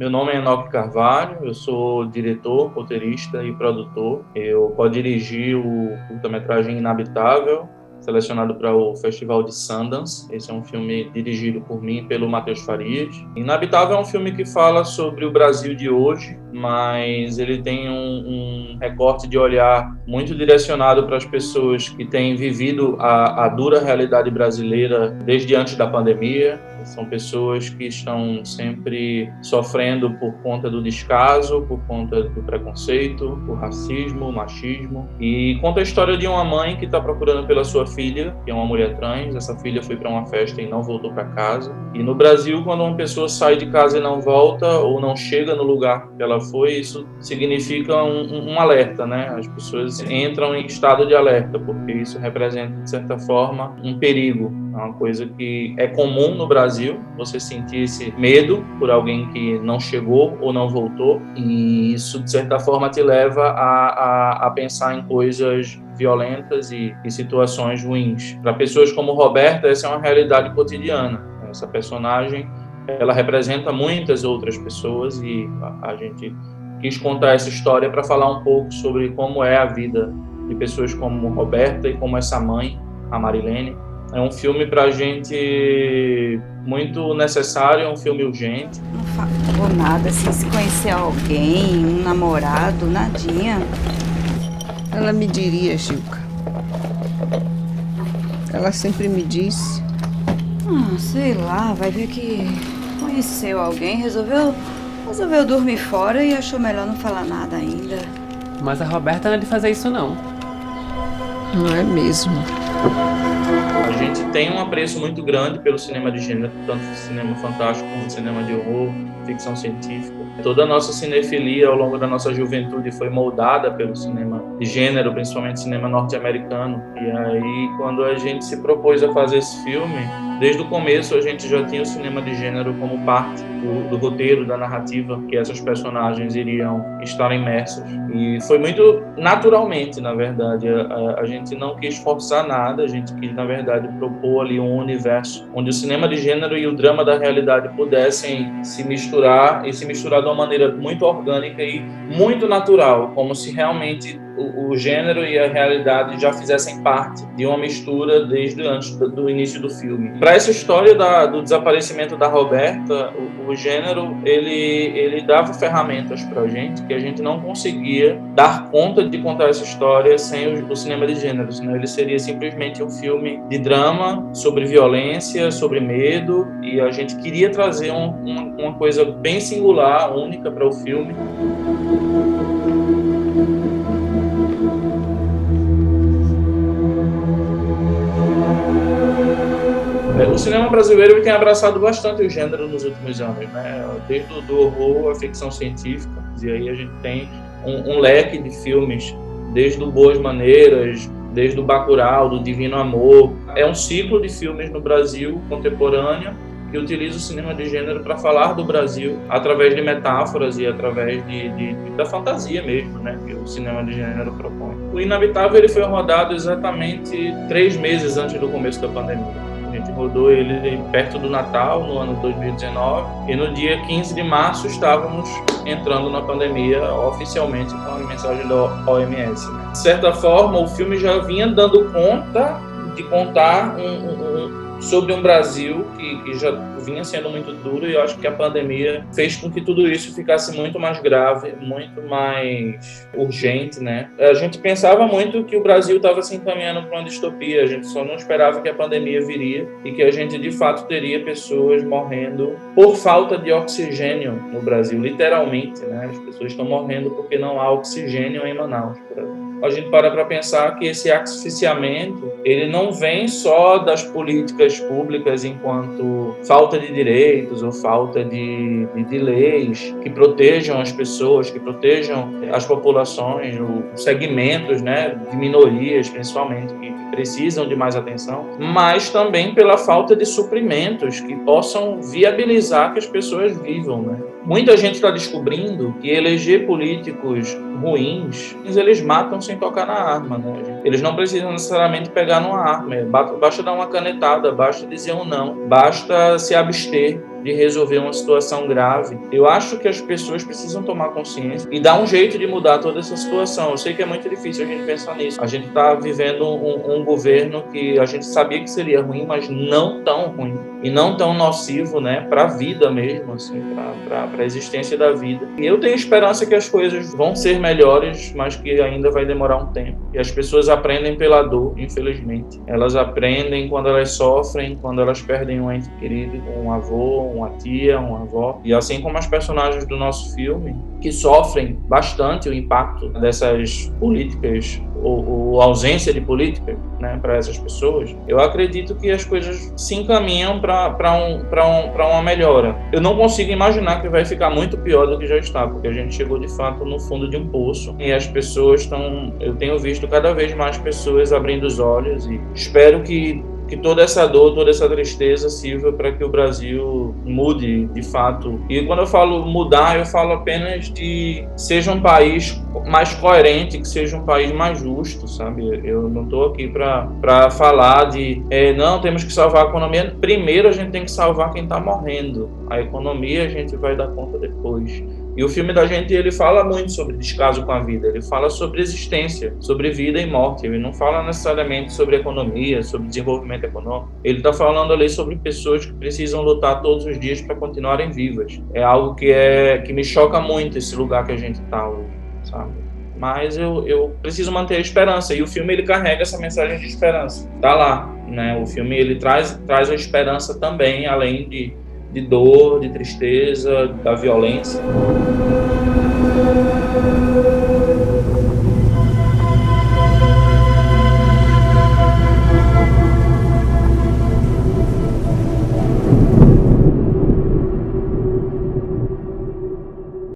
Meu nome é Enoque Carvalho, eu sou diretor, roteirista e produtor. Eu co-dirigi o curta-metragem Inabitável, selecionado para o Festival de Sundance. Esse é um filme dirigido por mim e pelo Matheus Farias. Inabitável é um filme que fala sobre o Brasil de hoje, mas ele tem um recorte de olhar muito direcionado para as pessoas que têm vivido a dura realidade brasileira desde antes da pandemia. São pessoas que estão sempre sofrendo por conta do descaso, por conta do preconceito, do racismo, machismo. E conta a história de uma mãe que está procurando pela sua filha, que é uma mulher trans. Essa filha foi para uma festa e não voltou para casa. E no Brasil, quando uma pessoa sai de casa e não volta, ou não chega no lugar que ela foi, isso significa um alerta, né? As pessoas entram em estado de alerta, porque isso representa, de certa forma, um perigo. É uma coisa que é comum no Brasil, você sentir esse medo por alguém que não chegou ou não voltou, e isso, de certa forma, te leva a pensar em coisas violentas e situações ruins. Para pessoas como Roberta, essa é uma realidade cotidiana. Essa personagem, ela representa muitas outras pessoas, e a gente quis contar essa história para falar um pouco sobre como é a vida de pessoas como Roberta e como essa mãe, a Marilene. É um filme pra gente muito necessário, é um filme urgente. Não falou nada, assim, se conhecer alguém, um namorado, nadinha. Ela me diria, Gilca. Ela sempre me disse. Sei lá, vai ver que conheceu alguém, resolveu dormir fora e achou melhor não falar nada ainda. Mas a Roberta não é de fazer isso, não. Não é mesmo. A gente tem um apreço muito grande pelo cinema de gênero, tanto cinema fantástico como cinema de horror, ficção científica. Toda a nossa cinefilia ao longo da nossa juventude foi moldada pelo cinema de gênero, principalmente cinema norte-americano. E aí, quando a gente se propôs a fazer esse filme, desde o começo a gente já tinha o cinema de gênero como parte do roteiro, da narrativa que essas personagens iriam estar imersas. E foi muito naturalmente, na verdade. A gente não quis forçar nada, a gente quis, na verdade, propor ali um universo onde o cinema de gênero e o drama da realidade pudessem se misturar, e se misturar de uma maneira muito orgânica e muito natural, como se realmente o gênero e a realidade já fizessem parte de uma mistura desde antes do início do filme. Para essa história do desaparecimento da Roberta, o gênero ele dava ferramentas para a gente que a gente não conseguia dar conta de contar essa história sem o cinema de gênero, senão ele seria simplesmente um filme de drama sobre violência, sobre medo, e a gente queria trazer uma coisa bem singular, única para o filme. O cinema brasileiro ele tem abraçado bastante o gênero nos últimos anos, né? Desde o horror à ficção científica, e aí a gente tem um leque de filmes, desde o Boas Maneiras, desde o Bacurau, do Divino Amor. É um ciclo de filmes no Brasil contemporâneo que utiliza o cinema de gênero para falar do Brasil através de metáforas e através da fantasia mesmo, né, que o cinema de gênero propõe. O Inabitável ele foi rodado exatamente 3 meses antes do começo da pandemia. A gente rodou ele perto do Natal, no ano 2019, e no dia 15 de março estávamos entrando na pandemia oficialmente com a mensagem da OMS. De certa forma, o filme já vinha dando conta de contar sobre um Brasil que já vinha sendo muito duro, e eu acho que a pandemia fez com que tudo isso ficasse muito mais grave, muito mais urgente, né? A gente pensava muito que o Brasil estava se encaminhando para uma distopia, a gente só não esperava que a pandemia viria e que a gente de fato teria pessoas morrendo por falta de oxigênio no Brasil, literalmente, né? As pessoas estão morrendo porque não há oxigênio em Manaus, por exemplo. A gente para pensar que esse asfixiamento ele não vem só das políticas públicas enquanto falta de direitos ou falta de leis que protejam as pessoas, que protejam as populações, os segmentos, né, de minorias principalmente, que precisam de mais atenção, mas também pela falta de suprimentos que possam viabilizar que as pessoas vivam, né? Muita gente está descobrindo que eleger políticos ruins, eles matam sem tocar na arma, né? Eles não precisam necessariamente pegar numa arma, basta dar uma canetada, basta dizer um não, basta se abster de resolver uma situação grave. Eu acho que as pessoas precisam tomar consciência e dar um jeito de mudar toda essa situação. Eu sei que é muito difícil a gente pensar nisso. A gente está vivendo um governo que a gente sabia que seria ruim, mas não tão ruim e não tão nocivo, né, para a vida mesmo, assim, para a existência da vida. E eu tenho esperança que as coisas vão ser melhores, mas que ainda vai demorar um tempo. E as pessoas aprendem pela dor, infelizmente. Elas aprendem quando elas sofrem, quando elas perdem um ente querido, um avô, uma tia, uma avó. E assim como as personagens do nosso filme, que sofrem bastante o impacto dessas políticas ou ausência de política, né, para essas pessoas, eu acredito que as coisas se encaminham para uma melhora. Eu não consigo imaginar que vai ficar muito pior do que já está, porque a gente chegou de fato no fundo de um poço e as pessoas estão... Eu tenho visto cada vez mais pessoas abrindo os olhos e espero que toda essa dor, toda essa tristeza sirva para que o Brasil mude de fato. E quando eu falo mudar, eu falo apenas de seja um país mais coerente, que seja um país mais justo, sabe? Eu não estou aqui para falar de não, temos que salvar a economia. Primeiro a gente tem que salvar quem está morrendo. A economia a gente vai dar conta depois. E o filme da gente, ele fala muito sobre descaso com a vida, ele fala sobre existência, sobre vida e morte, ele não fala necessariamente sobre economia, sobre desenvolvimento econômico, ele está falando ali sobre pessoas que precisam lutar todos os dias para continuarem vivas. É algo que me choca muito, esse lugar que a gente está hoje, sabe? Mas eu preciso manter a esperança, e o filme ele carrega essa mensagem de esperança, tá lá, né? O filme ele traz a esperança também, além de dor, de tristeza, da violência.